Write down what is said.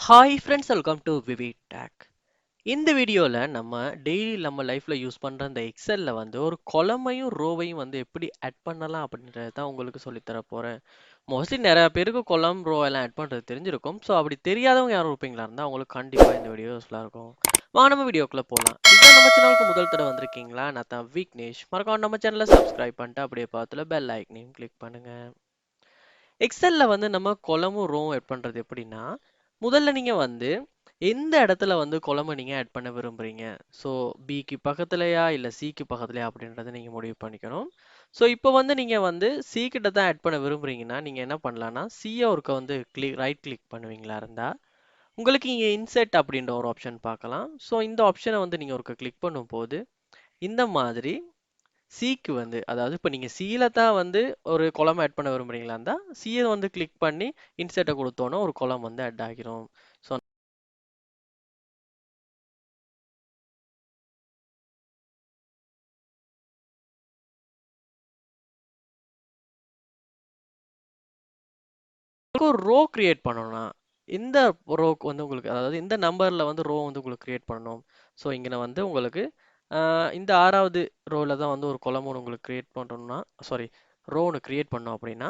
Hi friends, welcome to விவி டேக். இந்த வீடியோவில் நம்ம டெய்லி நம்ம லைஃப்பில் யூஸ் பண்ணுற அந்த எக்ஸலில் வந்து ஒரு கொலமையும் ரோவையும் வந்து எப்படி ஆட் பண்ணலாம் அப்படின்றத தான் உங்களுக்கு சொல்லித்தர போகிறேன். மோஸ்ட்லி நிறைய பேருக்கு கொலம் ரோ எல்லாம் ஆட் பண்ணுறது தெரிஞ்சிருக்கும். ஸோ அப்படி தெரியாதவங்க யாரும் இருப்பீங்களா இருந்தால் அவங்களுக்கு கண்டிப்பாக இந்த வீடியோ யூஸ்ஃபுல்லாக இருக்கும். நம்ம வீடியோக்குள்ளே போகலாம். இதுதான் நம்ம சேனலுக்கு முதல் தடவை வந்திருக்கீங்களா? நான் தான் விக்னேஷ். மறக்காம நம்ம சேனலை சப்ஸ்கிரைப் பண்ணிட்டு அப்படியே பார்த்துல பெல் ஐக்கனையும் கிளிக் பண்ணுங்கள். எக்ஸலில் வந்து நம்ம கொலமும் ரோவும் ஆட் பண்ணுறது எப்படின்னா, முதல்ல நீங்கள் வந்து எந்த இடத்துல வந்து கொலமை நீங்கள் ஆட் பண்ண விரும்புகிறீங்க. ஸோ பிக்கு பக்கத்துலையா இல்லை சிக்கு பக்கத்துலையா அப்படின்றத நீங்கள் முடிவு பண்ணிக்கணும். ஸோ இப்போ வந்து நீங்கள் வந்து சி கிட்ட தான் ஆட் பண்ண விரும்புகிறீங்கன்னா நீங்கள் என்ன பண்ணலான்னா சியை ஒருக்க வந்து ரைட் கிளிக் பண்ணுவீங்களா இருந்தால் உங்களுக்கு இங்கே இன்செர்ட் அப்படின்ற ஒரு ஆப்ஷன் பார்க்கலாம். ஸோ இந்த ஆப்ஷனை வந்து நீங்கள் ஒருக்க கிளிக் பண்ணும்போது இந்த மாதிரி சிக்கு வந்து அதாவது இப்போ நீங்கள் சியில் தான் வந்து ஒரு கொலம் ஆட் பண்ண விரும்புறீங்களா இருந்தால் சியை வந்து கிளிக் பண்ணி இன்செர்ட்டை கொடுத்தோன்னா ஒரு கொலம் வந்து ஆட் ஆகிரும். ஸோ ஒரு ரோ கிரியேட் பண்ணணும்னா இந்த ரோக்கு வந்து உங்களுக்கு அதாவது இந்த நம்பரில் வந்து ரோ வந்து உங்களுக்கு கிரியேட் பண்ணணும். ஸோ இங்கே நான் வந்து உங்களுக்கு இந்த 6வது ரோவில் தான் வந்து ஒரு கொலம் ஒன்று உங்களுக்கு கிரியேட் பண்ணணும்னா ரோன்னு கிரியேட் பண்ணோம் அப்படின்னா